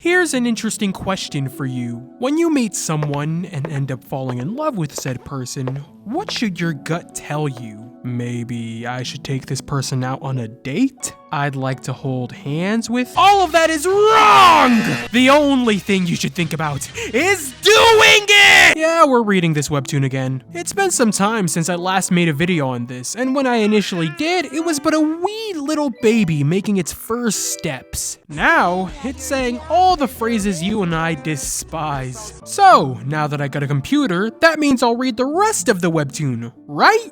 Here's an interesting question for you. When you meet someone and end up falling in love with said person, what should your gut tell you? Maybe I should take this person out on a date? I'd like to hold hands with? All of that is wrong! The only thing you should think about is doing it! Yeah, we're reading this webtoon again. It's been some time since I last made a video on this, and when I initially did, it was but a wee little baby making its first steps. Now, it's saying all the phrases you and I despise. So, now that I got a computer, that means I'll read the rest of the webtoon, right?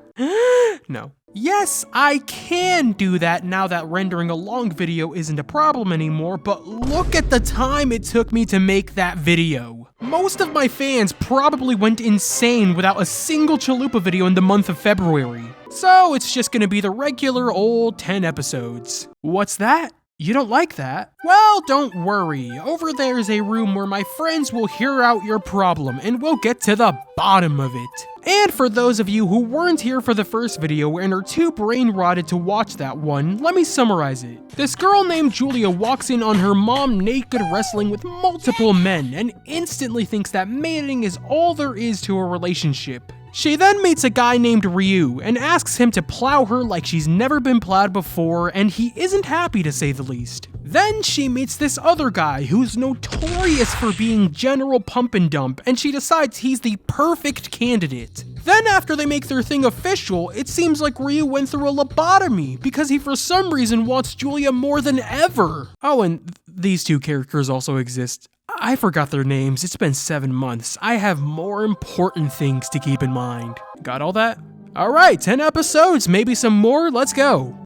No. Yes, I can do that now that rendering a long video isn't a problem anymore, but look at the time it took me to make that video. Most of my fans probably went insane without a single chalupa video in the month of February. So it's just gonna be the regular old 10 episodes. What's that? You don't like that? Well, don't worry. Over there is a room where my friends will hear out your problem and we'll get to the bottom of it. And for those of you who weren't here for the first video and are too brain rotted to watch that one, let me summarize it. This girl named Julia walks in on her mom naked wrestling with multiple men and instantly thinks that mating is all there is to a relationship. She then meets a guy named Ryu and asks him to plow her like she's never been plowed before, and he isn't happy to say the least. Then she meets this other guy who's notorious for being general pump and dump, and she decides he's the perfect candidate. Then after they make their thing official, it seems like Ryu went through a lobotomy because he for some reason wants Julia more than ever. Oh, and these two characters also exist. I forgot their names, it's been 7 months. I have more important things to keep in mind. Got all that? Alright, 10 episodes, maybe some more, let's go.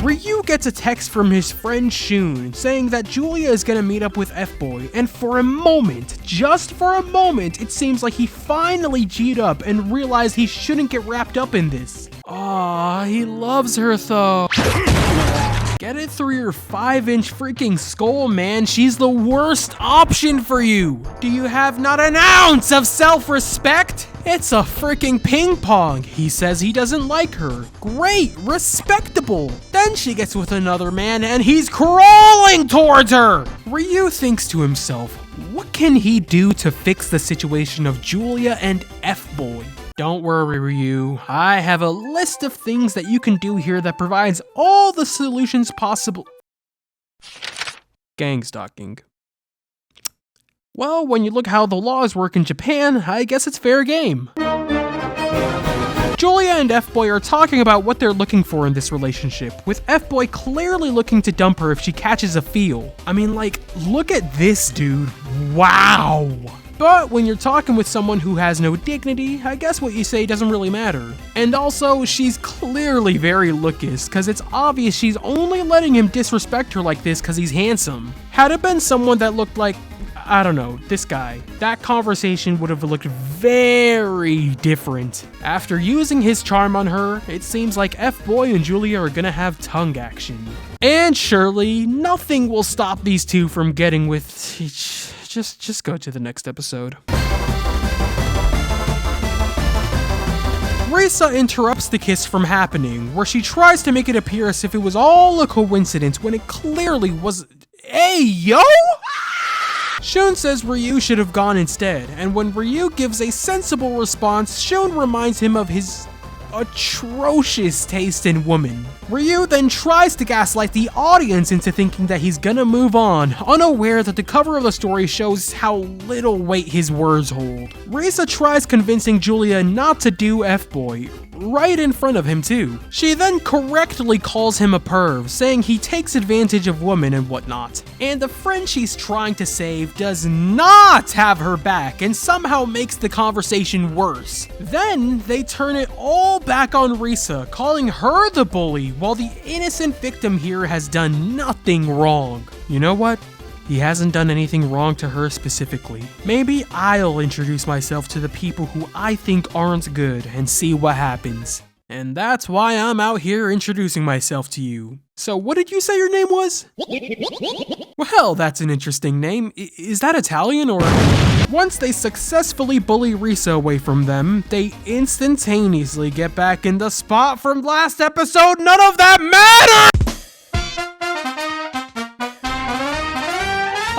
Ryu gets a text from his friend Shun saying that Julia is gonna meet up with F-Boy, and for a moment, just for a moment, it seems like he finally G'd up and realized he shouldn't get wrapped up in this. Aww, he loves her though. Get it through your 5-inch freaking skull, man. She's the worst option for you. Do you have not an ounce of self-respect? It's a freaking ping pong. He says he doesn't like her. Great, respectable. Then she gets with another man and he's crawling towards her. Ryu thinks to himself, what can he do to fix the situation of Julia and F-Boy? Don't worry, Ryu. I have a list of things that you can do here that provides all the solutions possible. Gang stalking. Well, when you look how the laws work in Japan, I guess it's fair game. Julia and F-Boy are talking about what they're looking for in this relationship, with F-Boy clearly looking to dump her if she catches a feel. I mean, like, look at this dude. Wow. But when you're talking with someone who has no dignity, I guess what you say doesn't really matter. And also, she's clearly very lookish, cause it's obvious she's only letting him disrespect her like this cause he's handsome. Had it been someone that looked like, I don't know, this guy, that conversation would have looked very different. After using his charm on her, it seems like F-Boy and Julia are gonna have tongue action. And surely, nothing will stop these two from getting with each. Just go to the next episode. Risa interrupts the kiss from happening, where she tries to make it appear as if it was all a coincidence when it clearly was. Hey, yo! Shun says Ryu should have gone instead, and when Ryu gives a sensible response, Shun reminds him of his atrocious taste in women. Ryu then tries to gaslight the audience into thinking that he's gonna move on, unaware that the cover of the story shows how little weight his words hold. Risa tries convincing Julia not to do F-Boy, right in front of him too. She then correctly calls him a perv, saying he takes advantage of women and whatnot. And the friend she's trying to save does not have her back and somehow makes the conversation worse. Then they turn it all back on Risa, calling her the bully, while the innocent victim here has done nothing wrong. You know what? He hasn't done anything wrong to her specifically. Maybe I'll introduce myself to the people who I think aren't good and see what happens. And that's why I'm out here introducing myself to you. So what did you say your name was? Well, that's an interesting name. Is that Italian or? Once they successfully bully Risa away from them, they instantaneously get back in the spot from last episode. None of that matters!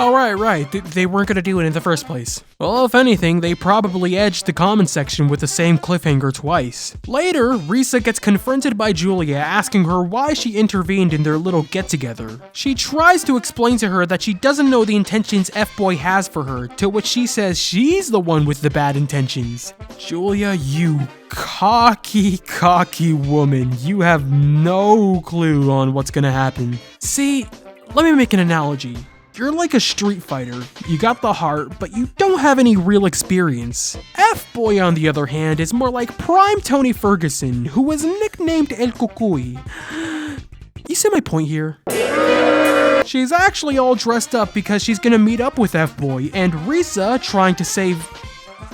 Oh, right. They weren't gonna do it in the first place. Well, if anything, they probably edged the comment section with the same cliffhanger twice. Later, Risa gets confronted by Julia asking her why she intervened in their little get-together. She tries to explain to her that she doesn't know the intentions F-Boy has for her, to which she says she's the one with the bad intentions. Julia, you cocky woman. You have no clue on what's gonna happen. See, let me make an analogy. You're like a street fighter. You got the heart, but you don't have any real experience. F-Boy, on the other hand, is more like prime Tony Ferguson, who was nicknamed El Cucuy. You see my point here? She's actually all dressed up because she's gonna meet up with F-Boy, and Risa, trying to save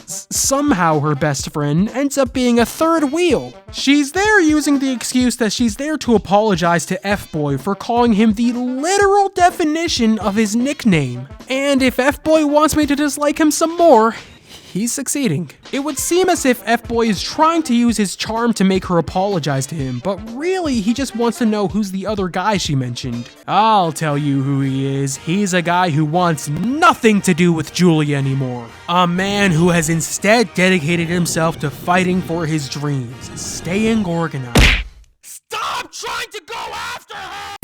somehow her best friend, ends up being a third wheel. She's there using the excuse that she's there to apologize to F-Boy for calling him the literal definition of his nickname. And if F-Boy wants me to dislike him some more, he's succeeding. It would seem as if F-Boy is trying to use his charm to make her apologize to him, but really he just wants to know who's the other guy she mentioned. I'll tell you who he is. He's a guy who wants nothing to do with Julia anymore. A man who has instead dedicated himself to fighting for his dreams, staying organized. Stop trying to go after her!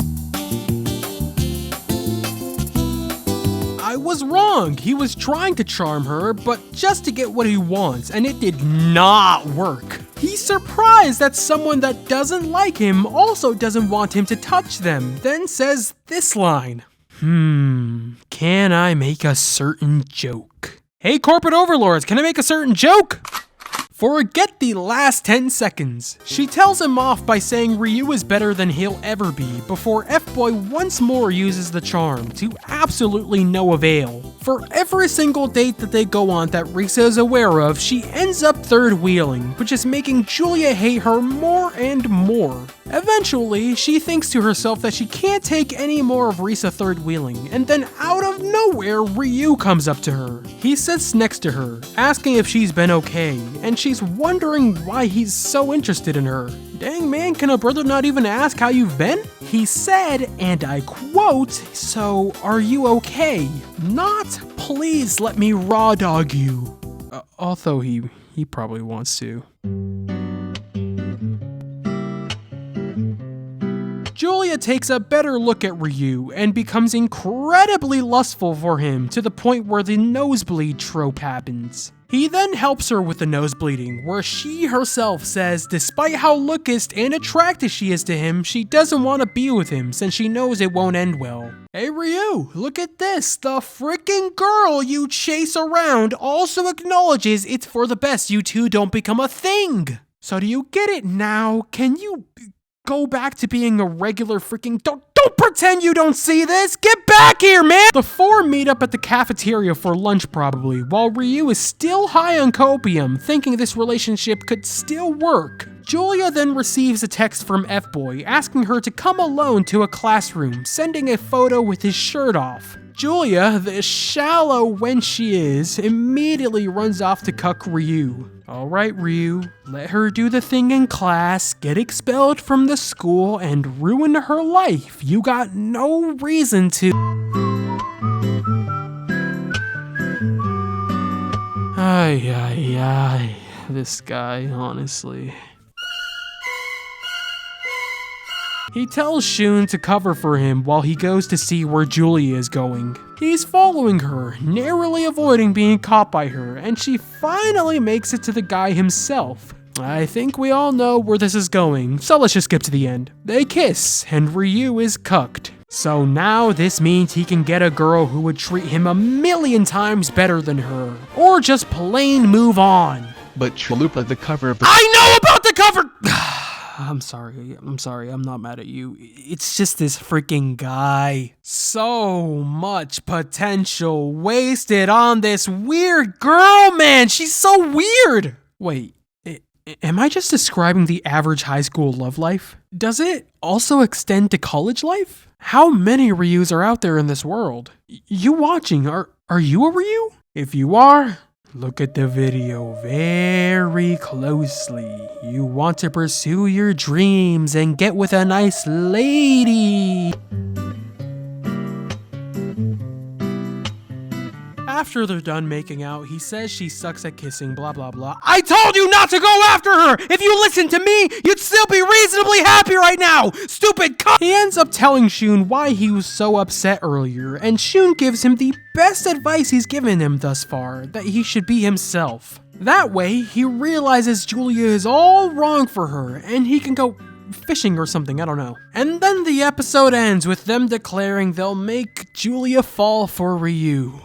I was wrong. He was trying to charm her, but just to get what he wants, and it did not work. He's surprised that someone that doesn't like him also doesn't want him to touch them, then says this line. Can I make a certain joke? Hey, corporate overlords, can I make a certain joke? Forget the last 10 seconds. She tells him off by saying Ryu is better than he'll ever be before F-Boy once more uses the charm to absolutely no avail. For every single date that they go on that Risa is aware of, she ends up third wheeling, which is making Julia hate her more and more. Eventually, she thinks to herself that she can't take any more of Risa third wheeling, and then out of nowhere, Ryu comes up to her. He sits next to her, asking if she's been okay, and she's wondering why he's so interested in her. Dang man, can a brother not even ask how you've been? He said, and I quote, "So, are you okay?" Not, "Please let me raw dog you." Although he probably wants to. Julia takes a better look at Ryu and becomes incredibly lustful for him to the point where the nosebleed trope happens. He then helps her with the nosebleeding, where she herself says despite how lookist and attractive she is to him, she doesn't want to be with him since she knows it won't end well. Hey Ryu, look at this. The freaking girl you chase around also acknowledges it's for the best you two don't become a thing. So do you get it now? Can you go back to being a regular freaking... Don't pretend you don't see this! Get back here, man! The four meet up at the cafeteria for lunch probably, while Ryu is still high on copium, thinking this relationship could still work. Julia then receives a text from F-Boy asking her to come alone to a classroom, sending a photo with his shirt off. Julia, the shallow wench she is, immediately runs off to cuck Ryu. Alright Ryu, let her do the thing in class, get expelled from the school, and ruin her life. You got no reason to. Ay, this guy, honestly. He tells Shun to cover for him while he goes to see where Julia is going. He's following her, narrowly avoiding being caught by her, and she finally makes it to the guy himself. I think we all know where this is going, so let's just skip to the end. They kiss, and Ryu is cucked. So now this means he can get a girl who would treat him 1,000,000 times better than her, or just plain move on. But Chalupa, the cover... I know about the cover! I'm sorry, I'm not mad at you. It's just this freaking guy. So much potential wasted on this weird girl, man. She's so weird. Wait, am I just describing the average high school love life? Does it also extend to college life? How many Ryus are out there in this world? You watching, are you a Ryu? If you are, look at the video very closely. You want to pursue your dreams and get with a nice lady. After they're done making out, he says she sucks at kissing, blah blah blah. I told you not to go after her! If you listened to me, you'd still be reasonably happy right now! Stupid cunt! He ends up telling Shun why he was so upset earlier, and Shun gives him the best advice he's given him thus far, that he should be himself. That way, he realizes Julia is all wrong for her, and he can go fishing or something, I don't know. And then the episode ends with them declaring they'll make Julia fall for Ryu.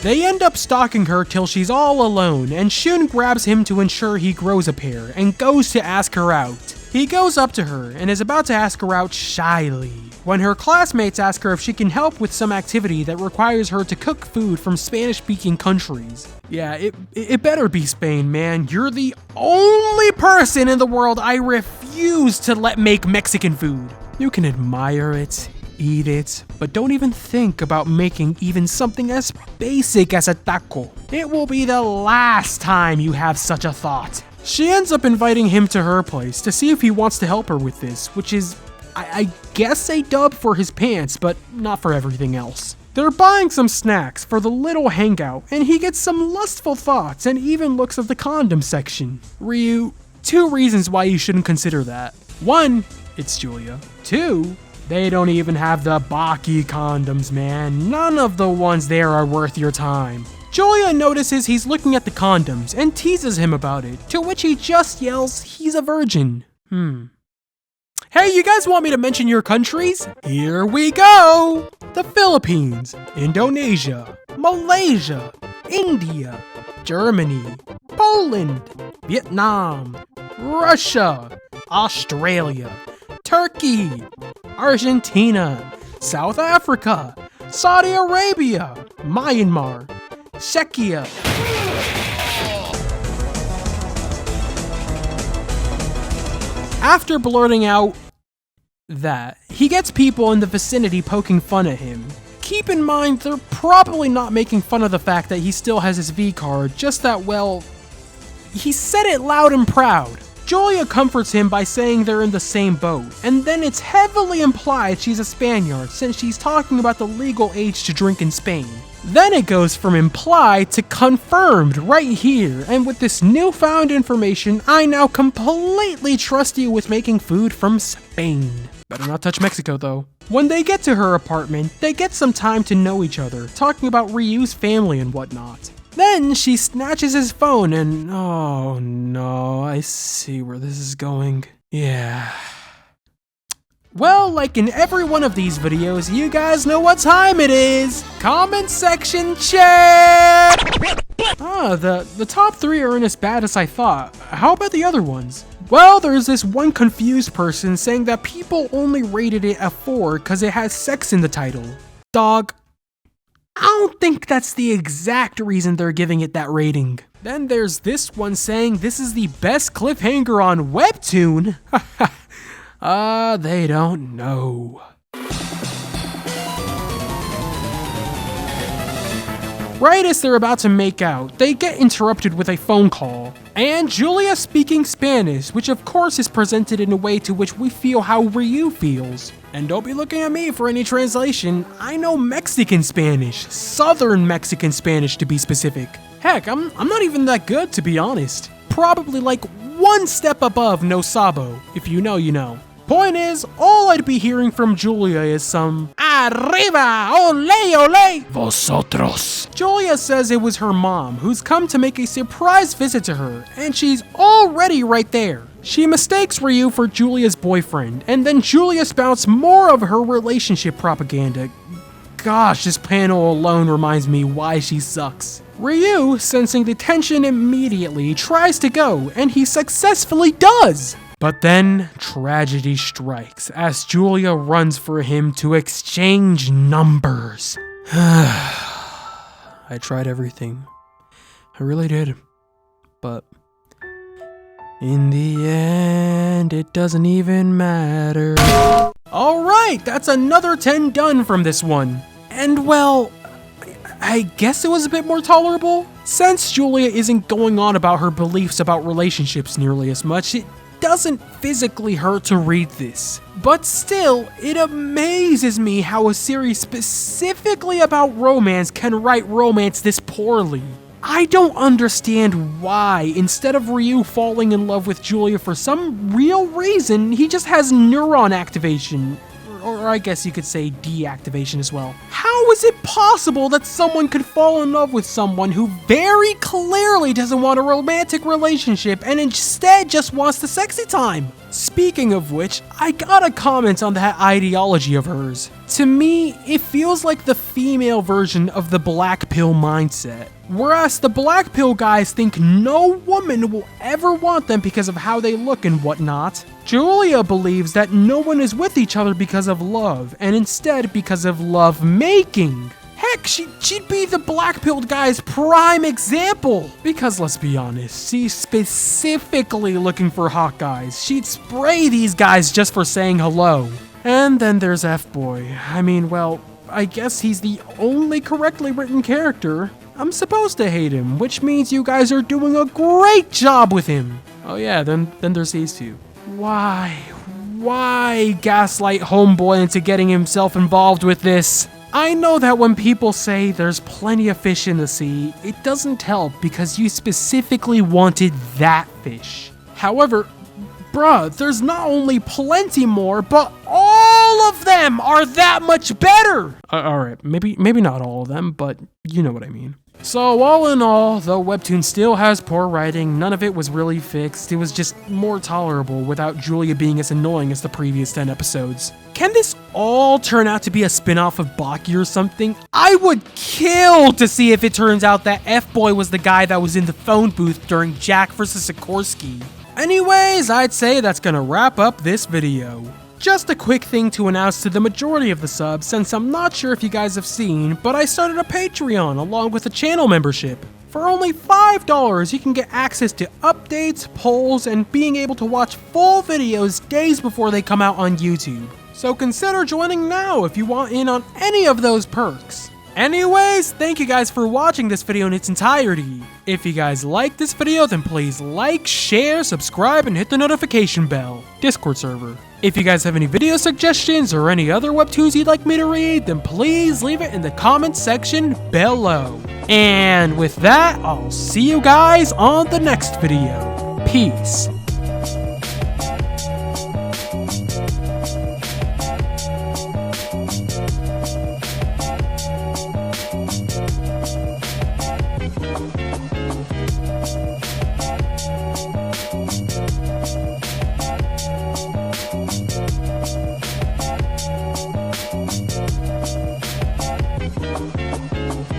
They end up stalking her till she's all alone, and Shun grabs him to ensure he grows a pair, and goes to ask her out. He goes up to her, and is about to ask her out shyly, when her classmates ask her if she can help with some activity that requires her to cook food from Spanish-speaking countries. Yeah, it better be Spain, man. You're the only person in the world I refuse to let make Mexican food. You can admire it, eat it, but don't even think about making even something as basic as a taco. It will be the last time you have such a thought. She ends up inviting him to her place to see if he wants to help her with this, which is, I guess, a dub for his pants, but not for everything else. They're buying some snacks for the little hangout, and he gets some lustful thoughts and even looks at the condom section. Ryu, 2 reasons why you shouldn't consider that. 1, it's Julia. 2, they don't even have the Baki condoms, man. None of the ones there are worth your time. Julia notices he's looking at the condoms and teases him about it, to which he just yells he's a virgin. Hey, you guys want me to mention your countries? Here we go! The Philippines, Indonesia, Malaysia, India, Germany, Poland, Vietnam, Russia, Australia, Turkey, Argentina, South Africa, Saudi Arabia, Myanmar, Czechia. After blurting out that, he gets people in the vicinity poking fun at him. Keep in mind, they're probably not making fun of the fact that he still has his V card, just that, well, he said it loud and proud. Julia comforts him by saying they're in the same boat, and then it's heavily implied she's a Spaniard since she's talking about the legal age to drink in Spain. Then it goes from implied to confirmed right here, and with this newfound information, I now completely trust you with making food from Spain. Better not touch Mexico though. When they get to her apartment, they get some time to know each other, talking about Ryu's family and whatnot. Then she snatches his phone and, oh no, I see where this is going. Yeah. Well, like in every one of these videos, you guys know what time it is! Comment section check! The top 3 aren't as bad as I thought. How about the other ones? Well, there's this one confused person saying that people only rated it a 4 because it has sex in the title. Dog, I don't think that's the exact reason they're giving it that rating. Then there's this one saying this is the best cliffhanger on Webtoon. They don't know. Right as they're about to make out, they get interrupted with a phone call. And Julia speaking Spanish, which of course is presented in a way to which we feel how Ryu feels. And don't be looking at me for any translation, I know Mexican Spanish, Southern Mexican Spanish to be specific. Heck, I'm not even that good to be honest. Probably like 1 step above no sabo, if you know, you know. Point is, all I'd be hearing from Julia is some "Arriba, ole, ole, vosotros." Julia says it was her mom who's come to make a surprise visit to her, and she's already right there. She mistakes Ryu for Julia's boyfriend, and then Julia spouts more of her relationship propaganda. Gosh, this panel alone reminds me why she sucks. Ryu, sensing the tension immediately, tries to go, and he successfully does. But then, tragedy strikes as Julia runs for him to exchange numbers. I tried everything. I really did. But in the end, it doesn't even matter. Alright, that's another 10 done from this one. And well, I guess it was a bit more tolerable. Since Julia isn't going on about her beliefs about relationships nearly as much, doesn't physically hurt to read this. But still, it amazes me how a series specifically about romance can write romance this poorly. I don't understand why, instead of Ryu falling in love with Julia for some real reason, he just has neuron activation. Or I guess you could say deactivation as well. How is it possible that someone could fall in love with someone who very clearly doesn't want a romantic relationship and instead just wants the sexy time? Speaking of which, I gotta comment on that ideology of hers. To me, it feels like the female version of the black pill mindset. Whereas the black pill guys think no woman will ever want them because of how they look and whatnot, Julia believes that no one is with each other because of love, and instead because of love making. Heck, she'd be the black pilled guy's prime example. Because let's be honest, she's specifically looking for hot guys. She'd spray these guys just for saying hello. And then there's F-Boy. I mean, well, I guess he's the only correctly written character. I'm supposed to hate him, which means you guys are doing a great job with him. Oh yeah, then there's these two. Why gaslight homeboy into getting himself involved with this? I know that when people say there's plenty of fish in the sea, it doesn't help because you specifically wanted that fish. However, bruh, there's not only plenty more, but all of them are that much better! Alright, maybe not all of them, but you know what I mean. So all in all, though Webtoon still has poor writing, none of it was really fixed. It was just more tolerable without Julia being as annoying as the previous 10 episodes. Can this all turn out to be a spin-off of Baki or something? I would kill to see if it turns out that F-Boy was the guy that was in the phone booth during Jack vs. Sikorsky. Anyways, I'd say that's gonna wrap up this video. Just a quick thing to announce to the majority of the subs, since I'm not sure if you guys have seen, but I started a Patreon along with a channel membership. For only $5, you can get access to updates, polls, and being able to watch full videos days before they come out on YouTube. So consider joining now if you want in on any of those perks. Anyways, thank you guys for watching this video in its entirety. If you guys like this video, then please like, share, subscribe, and hit the notification bell. Discord server. If you guys have any video suggestions or any other webtoons you'd like me to read, then please leave it in the comments section below. And with that, I'll see you guys on the next video. Peace.